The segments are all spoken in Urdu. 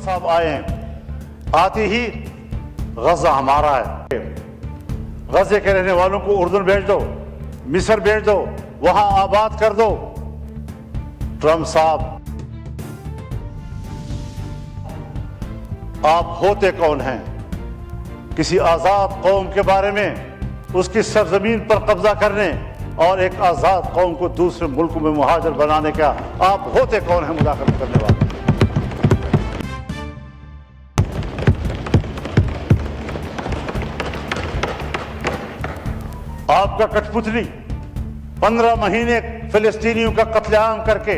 صاحب آئے ہیں، آتی ہی غزہ ہمارا ہے، غزے کے رہنے والوں کو اردن بھیج دو، مصر بھیج دو، وہاں آباد کر دو۔ ٹرمپ صاحب، آپ ہوتے کون ہیں؟ کسی آزاد قوم کے بارے میں اس کی سرزمین پر قبضہ کرنے اور ایک آزاد قوم کو دوسرے ملکوں میں مہاجر بنانے کا آپ ہوتے کون ہیں مداخلت کرنے والے؟ آپ کا کٹھ پتلی 15 مہینے فلسطینیوں کا قتل عام کر کے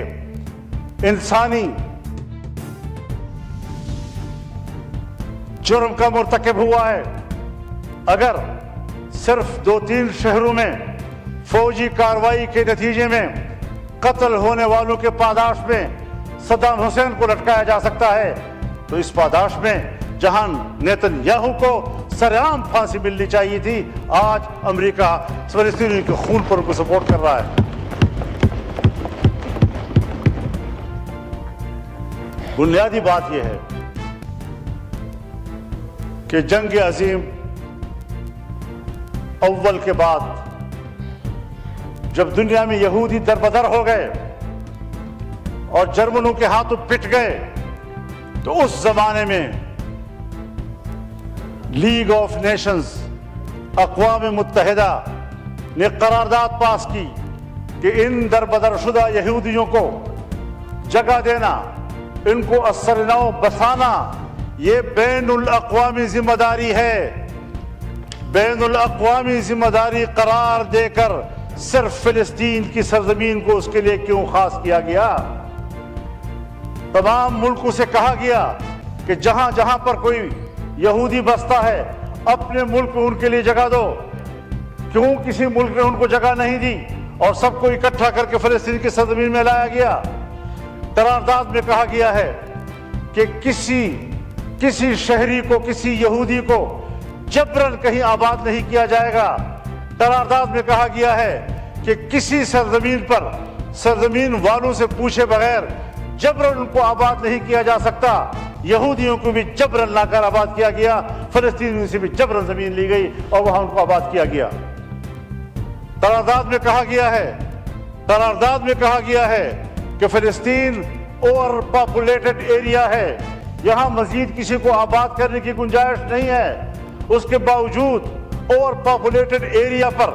انسانی جرم کا مرتکب ہوا ہے۔ اگر صرف 2-3 شہروں میں فوجی کارروائی کے نتیجے میں قتل ہونے والوں کے پاداش میں صدام حسین کو لٹکایا جا سکتا ہے تو اس پاداش میں جہاں نیتن یاہو کو سرعام پھانسی ملنی چاہیے تھی، آج امریکہ فلسطینیوں کے خون پر ان کو سپورٹ کر رہا ہے۔ بنیادی بات یہ ہے کہ جنگ عظیم اول کے بعد جب دنیا میں یہودی دربدر ہو گئے اور جرمنوں کے ہاتھوں پٹ گئے تو اس زمانے میں لیگ آف نیشنز، اقوام متحدہ نے قرارداد پاس کی کہ ان دربدر شدہ یہودیوں کو جگہ دینا، ان کو اثر نو بسانا، یہ بین الاقوامی ذمہ داری ہے۔ بین الاقوامی ذمہ داری قرار دے کر صرف فلسطین کی سرزمین کو اس کے لیے کیوں خاص کیا گیا؟ تمام ملکوں سے کہا گیا کہ جہاں جہاں پر کوئی یہودی بستا ہے اپنے ملک میں ان کے لیے جگہ دو۔ کیوں کسی ملک نے ان کو جگہ نہیں دی اور سب کو اکٹھا کر کے فلسطین کی سرزمین میں لایا گیا؟ قرارداد میں کہا گیا ہے کہ کسی شہری کو، کسی یہودی کو جبراً کہیں آباد نہیں کیا جائے گا۔ قرارداد میں کہا گیا ہے کہ کسی سرزمین پر سرزمین والوں سے پوچھے بغیر جبراً ان کو آباد نہیں کیا جا سکتا۔ یہودیوں کو بھی جبراً لا کر آباد کیا گیا، فلسطینیوں سے بھی جبراً زمین لی گئی اور وہاں ان کو آباد کیا گیا۔ قرارداد میں کہا گیا ہے کہ فلسطین اوور پاپولیٹڈ ایریا ہے، یہاں مزید کسی کو آباد کرنے کی گنجائش نہیں ہے۔ اس کے باوجود اوور پاپولیٹڈ ایریا پر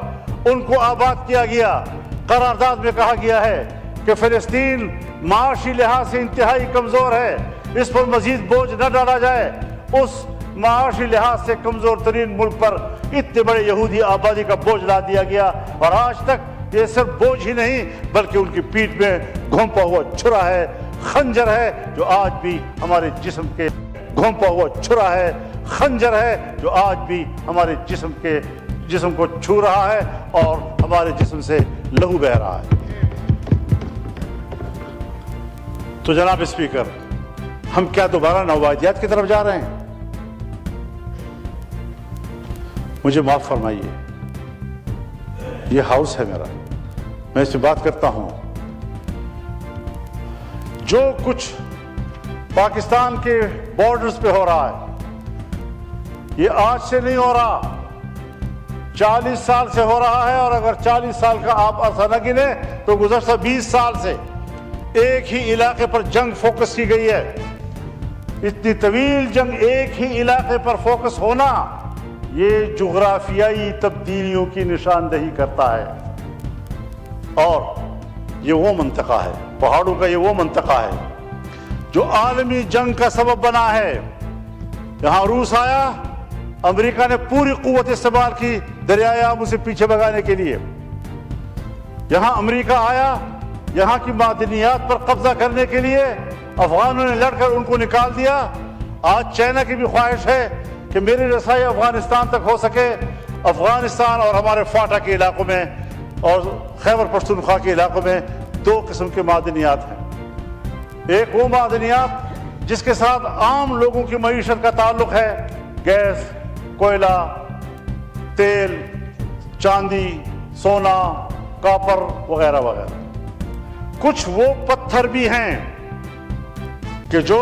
ان کو آباد کیا گیا۔ قرارداد میں کہا گیا ہے کہ فلسطین معاشی لحاظ سے انتہائی کمزور ہے، اس پر مزید بوجھ نہ ڈالا جائے۔ اس معاشی لحاظ سے کمزور ترین ملک پر اتنے بڑے یہودی آبادی کا بوجھ لا دیا گیا، اور آج تک یہ صرف بوجھ ہی نہیں بلکہ ان کی پیٹھ میں گھونپا ہوا چھرا ہے، خنجر ہے جو آج بھی ہمارے جسم کے گھونپا ہوا چھرا ہے، خنجر ہے جو آج بھی ہمارے جسم کو چھو رہا ہے اور ہمارے جسم سے لہو بہہ رہا ہے۔ تو جناب اسپیکر، ہم کیا دوبارہ نوآبادیات کی طرف جا رہے ہیں؟ مجھے معاف فرمائیے، یہ ہاؤس ہے میرا، میں اس سے بات کرتا ہوں۔ جو کچھ پاکستان کے بارڈرز پہ ہو رہا ہے یہ آج سے نہیں ہو رہا، 40 سال سے ہو رہا ہے، اور اگر 40 سال کا آپ عرصہ نہ گنے تو گزشتہ 20 سال سے ایک ہی علاقے پر جنگ فوکس کی گئی ہے۔ اتنی طویل جنگ ایک ہی علاقے پر فوکس ہونا یہ جغرافیائی تبدیلیوں کی نشاندہی کرتا ہے، اور یہ وہ منطقہ ہے، پہاڑوں کا یہ وہ منطقہ ہے جو عالمی جنگ کا سبب بنا ہے۔ یہاں روس آیا، امریکہ نے پوری قوت استعمال کی دریائے آمو سے پیچھے بھگانے کے لیے۔ یہاں امریکہ آیا، یہاں کی معدنیات پر قبضہ کرنے کے لیے افغانوں نے لڑ کر ان کو نکال دیا۔ آج چائنا کی بھی خواہش ہے کہ میری رسائی افغانستان تک ہو سکے۔ افغانستان اور ہمارے فاٹا کے علاقوں میں اور خیبر پختونخوا کے علاقوں میں 2 قسم کے معدنیات ہیں۔ ایک وہ معدنیات جس کے ساتھ عام لوگوں کی معیشت کا تعلق ہے، گیس، کوئلہ، تیل، چاندی، سونا، کاپر وغیرہ وغیرہ۔ کچھ وہ پتھر بھی ہیں کہ جو